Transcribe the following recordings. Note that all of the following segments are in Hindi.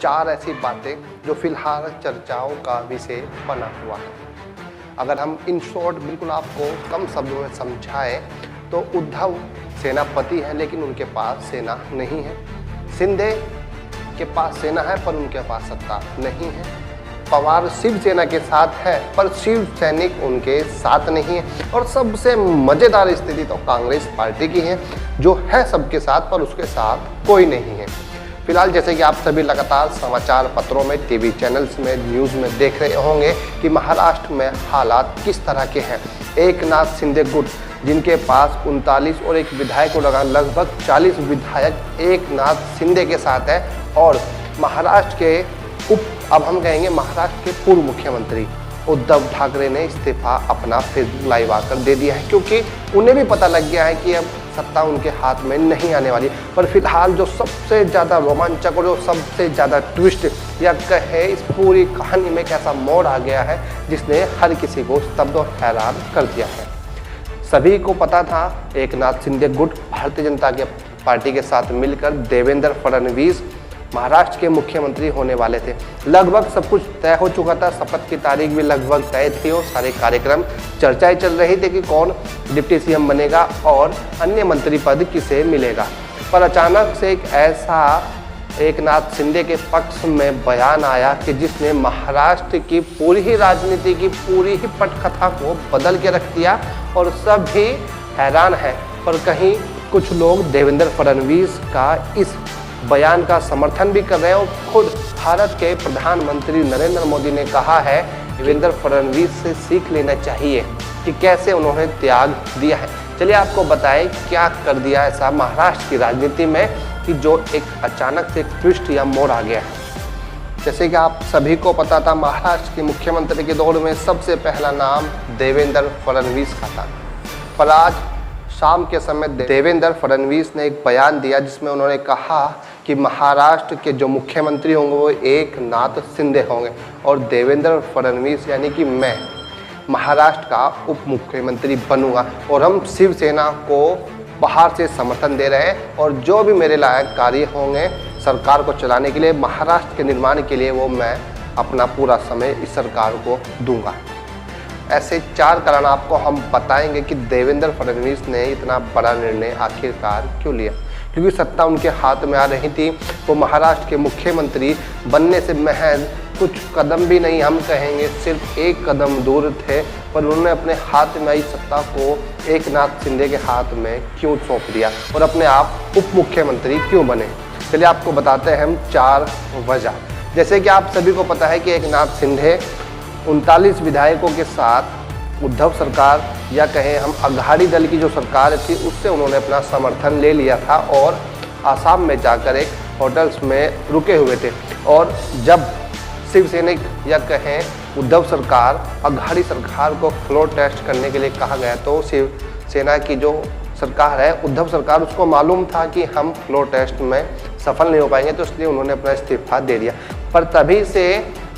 चार ऐसी बातें जो फिलहाल चर्चाओं का विषय बना हुआ है। अगर हम इन शॉर्ट बिल्कुल आपको कम शब्दों में समझाएं तो उद्धव सेनापति हैं लेकिन उनके पास सेना नहीं है। शिंदे के पास सेना है पर उनके पास सत्ता नहीं है। पवार शिवसेना के साथ है पर शिव सैनिक उनके साथ नहीं है। और सबसे मज़ेदार स्थिति तो कांग्रेस पार्टी की है जो है सबके साथ पर उसके साथ कोई नहीं है। फिलहाल जैसे कि आप सभी लगातार समाचार पत्रों में, टीवी चैनल्स में, न्यूज़ में देख रहे होंगे कि महाराष्ट्र में हालात किस तरह के हैं। एकनाथ शिंदे गुट जिनके पास 39 और एक विधायक को लगा लगभग 40 विधायक एकनाथ शिंदे के साथ है। और महाराष्ट्र के अब हम कहेंगे महाराष्ट्र के पूर्व मुख्यमंत्री उद्धव ठाकरे ने इस्तीफा अपना फेसबुक लाइव आकर दे दिया है, क्योंकि उन्हें भी पता लग गया है कि अब सत्ता उनके हाथ में नहीं आने वाली। पर फिलहाल जो सबसे ज़्यादा रोमांचक और जो सबसे ज़्यादा ट्विस्ट या कहे इस पूरी कहानी में एक ऐसा मोड़ आ गया है जिसने हर किसी को स्तब्ध और हैरान कर दिया है। सभी को पता था एकनाथ शिंदे गुट भारतीय जनता पार्टी के साथ मिलकर देवेंद्र फडणवीस महाराष्ट्र के मुख्यमंत्री होने वाले थे। लगभग सब कुछ तय हो चुका था, शपथ की तारीख भी लगभग तय थी और सारे कार्यक्रम चर्चाएं चल रही थी कि कौन डिप्टी सीएम बनेगा और अन्य मंत्री पद किसे मिलेगा। पर अचानक से एक ऐसा एकनाथ शिंदे के पक्ष में बयान आया कि जिसने महाराष्ट्र की पूरी ही राजनीति की पूरी ही पटकथा को बदल के रख दिया और सब भी हैरान है। पर कहीं कुछ लोग देवेंद्र फडणवीस का इस बयान का समर्थन भी कर रहे हैं और खुद भारत के प्रधानमंत्री नरेंद्र मोदी ने कहा है देवेंद्र फडणवीस से सीख लेना चाहिए कि कैसे उन्होंने त्याग दिया है। चलिए आपको बताएं क्या कर दिया ऐसा महाराष्ट्र की राजनीति में कि जो एक अचानक से ट्विस्ट या मोड़ आ गया है। जैसे कि आप सभी को पता था महाराष्ट्र के मुख्यमंत्री के दौर में सबसे पहला नाम देवेंद्र फडणवीस का था। पर आज शाम के समय देवेंद्र फडणवीस ने एक बयान दिया जिसमें उन्होंने कहा कि महाराष्ट्र के जो मुख्यमंत्री होंगे वो एकनाथ शिंदे होंगे और देवेंद्र फडणवीस यानी कि मैं महाराष्ट्र का उप मुख्यमंत्री बनूंगा और हम शिवसेना को बाहर से समर्थन दे रहे हैं और जो भी मेरे लायक कार्य होंगे सरकार को चलाने के लिए, महाराष्ट्र के निर्माण के लिए, वो मैं अपना पूरा समय इस सरकार को दूंगा। ऐसे चार कारण आपको हम बताएंगे कि देवेंद्र फडणवीस ने इतना बड़ा निर्णय आखिरकार क्यों लिया। क्योंकि सत्ता उनके हाथ में आ रही थी, वो महाराष्ट्र के मुख्यमंत्री बनने से महज कुछ कदम भी नहीं, हम कहेंगे सिर्फ एक कदम दूर थे। पर उन्होंने अपने हाथ में आई सत्ता को एकनाथ शिंदे के हाथ में क्यों सौंप दिया और अपने आप उप मुख्यमंत्री क्यों बने। चलिए आपको बताते हैं हम चार वजह। जैसे कि आप सभी को पता है कि एकनाथ शिंदे 39 विधायकों के साथ उद्धव सरकार या कहें हम अघाड़ी दल की जो सरकार थी उससे उन्होंने अपना समर्थन ले लिया था और आसाम में जाकर एक होटल्स में रुके हुए थे। और जब शिवसैनिक या कहें उद्धव सरकार अघाड़ी सरकार को फ्लोर टेस्ट करने के लिए कहा गया तो शिवसेना की जो सरकार है उद्धव सरकार उसको मालूम था कि हम फ्लोर टेस्ट में सफल नहीं हो पाएंगे, तो इसलिए उन्होंने अपना इस्तीफा दे दिया। पर तभी से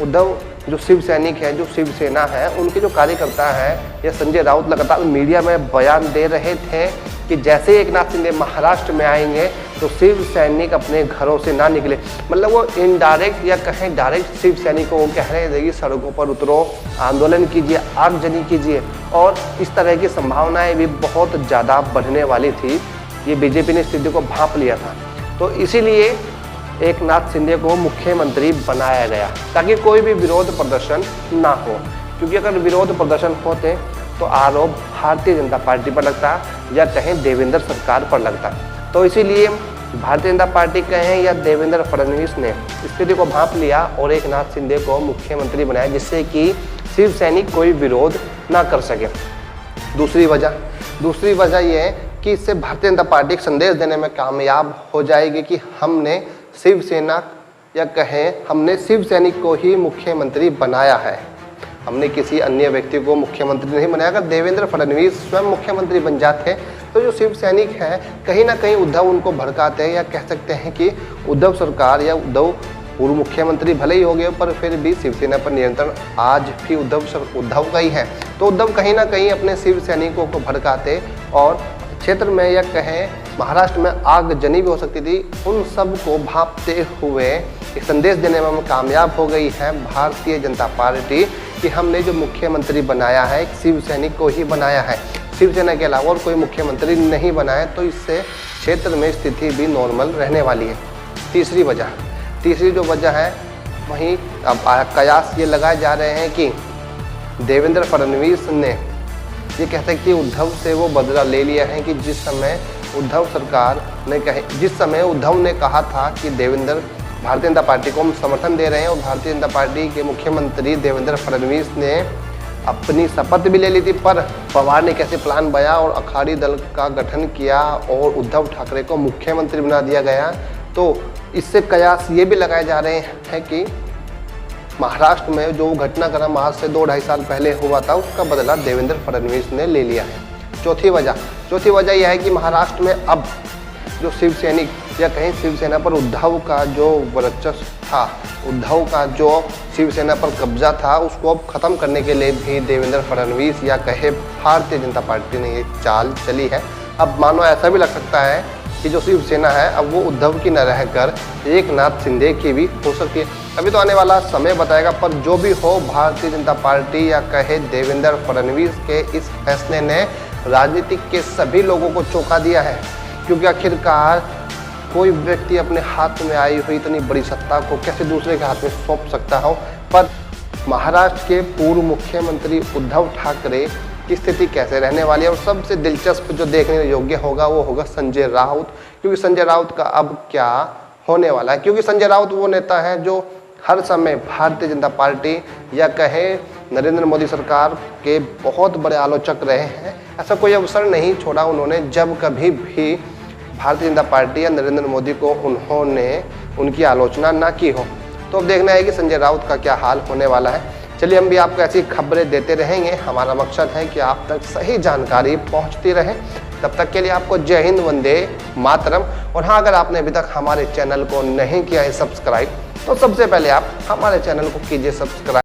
उद्धव जो शिव सैनिक है, जो शिवसेना है, उनके जो कार्यकर्ता हैं या संजय राउत लगातार मीडिया में बयान दे रहे थे कि जैसे एकनाथ शिंदे महाराष्ट्र में आएंगे तो शिव सैनिक अपने घरों से ना निकले। मतलब वो इनडायरेक्ट या कहें डायरेक्ट शिव सैनिकों को कह रहे थे कि सड़कों पर उतरो, आंदोलन कीजिए, आगजनी कीजिए। और इस तरह की संभावनाएं भी बहुत ज़्यादा बढ़ने वाली थी। ये बीजेपी ने स्थिति को भांप लिया था, तो इसीलिए एकनाथ शिंदे को मुख्यमंत्री बनाया गया ताकि कोई भी विरोध प्रदर्शन ना हो। क्योंकि अगर विरोध प्रदर्शन होते तो आरोप भारतीय जनता पार्टी पर लगता या कहें देवेंद्र सरकार पर लगता। तो इसीलिए भारतीय जनता पार्टी कहें या देवेंद्र फडणवीस ने स्थिति को भांप लिया और एकनाथ शिंदे को मुख्यमंत्री बनाया जिससे कि शिव सैनिक कोई विरोध ना कर सके। दूसरी वजह यह है कि इससे भारतीय जनता पार्टी संदेश देने में कामयाब हो जाएगी कि हमने शिवसेना या कहें हमने शिव सैनिक को ही मुख्यमंत्री बनाया है, हमने किसी अन्य व्यक्ति को मुख्यमंत्री नहीं बनाया। अगर देवेंद्र फडणवीस स्वयं मुख्यमंत्री बन जाते तो जो शिव सैनिक हैं कहीं ना कहीं उद्धव उनको भड़काते हैं या कह सकते हैं कि उद्धव सरकार या उद्धव पूर्व मुख्यमंत्री भले ही हो गए पर फिर भी शिवसेना पर नियंत्रण आज भी उद्धव का ही है। तो उद्धव कहीं ना कहीं अपने शिव सैनिकों को भड़काते और क्षेत्र में या कहें महाराष्ट्र में आगजनी भी हो सकती थी, उन सब को भांपते हुए एक संदेश देने में कामयाब हो गई है भारतीय जनता पार्टी कि हमने जो मुख्यमंत्री बनाया है एक शिवसैनिक को ही बनाया है, शिवसेना के अलावा और कोई मुख्यमंत्री नहीं बनाया, तो इससे क्षेत्र में स्थिति भी नॉर्मल रहने वाली है। तीसरी जो वजह है वहीं अब कयास ये लगाए जा रहे हैं कि देवेंद्र फडणवीस ने ये कहते हैं कि उद्धव से वो बदला ले लिया है कि जिस समय उद्धव ने कहा था कि देवेंद्र भारतीय जनता पार्टी को हम समर्थन दे रहे हैं और भारतीय जनता पार्टी के मुख्यमंत्री देवेंद्र फडणवीस ने अपनी शपथ भी ले ली थी, पर पवार ने कैसे प्लान बनाया और अखाड़ी दल का गठन किया और उद्धव ठाकरे को मुख्यमंत्री बना दिया गया। तो इससे कयास ये भी लगाए जा रहे हैं कि महाराष्ट्र में जो घटनाक्रम आज से 2-2.5 साल पहले हुआ था उसका बदला देवेंद्र फडणवीस ने ले लिया है। चौथी वजह यह है कि महाराष्ट्र में अब जो शिवसैनिक या कहीं शिवसेना पर उद्धव का जो वर्चस्व था, उद्धव का जो शिवसेना पर कब्जा था, उसको अब खत्म करने के लिए भी देवेंद्र फडणवीस या कहे भारतीय जनता पार्टी ने ये चाल चली है। अब मानो ऐसा भी लग सकता है कि जो शिवसेना है अब वो उद्धव की न रहकर एकनाथ शिंदे की भी हो सकती है। अभी तो आने वाला समय बताएगा, पर जो भी हो भारतीय जनता पार्टी या कहे देवेंद्र फडणवीस के इस फैसले ने राजनीति के सभी लोगों को चौंका दिया है, क्योंकि आखिरकार कोई व्यक्ति अपने हाथ में आई हुई इतनी बड़ी सत्ता को कैसे दूसरे के हाथ में सौंप सकता हो। पर महाराष्ट्र के पूर्व मुख्यमंत्री उद्धव ठाकरे की स्थिति कैसे रहने वाली है, और सबसे दिलचस्प जो देखने योग्य होगा वो होगा संजय राउत, क्योंकि संजय राउत का अब क्या होने वाला है। क्योंकि संजय राउत वो नेता है जो हर समय भारतीय जनता पार्टी या कहे नरेंद्र मोदी सरकार के बहुत बड़े आलोचक रहे हैं। ऐसा कोई अवसर नहीं छोड़ा उन्होंने जब कभी भी भारतीय जनता पार्टी या नरेंद्र मोदी को उन्होंने उनकी आलोचना ना की हो। तो अब देखना है कि संजय राउत का क्या हाल होने वाला है। चलिए हम भी आपको ऐसी खबरें देते रहेंगे। हमारा मकसद है कि आप तक सही जानकारी पहुंचती रहे। तब तक के लिए आपको जय हिंद, वंदे मातरम। और हाँ, अगर आपने अभी तक हमारे चैनल को नहीं किया है सब्सक्राइब, तो सबसे पहले आप हमारे चैनल को कीजिए सब्सक्राइब।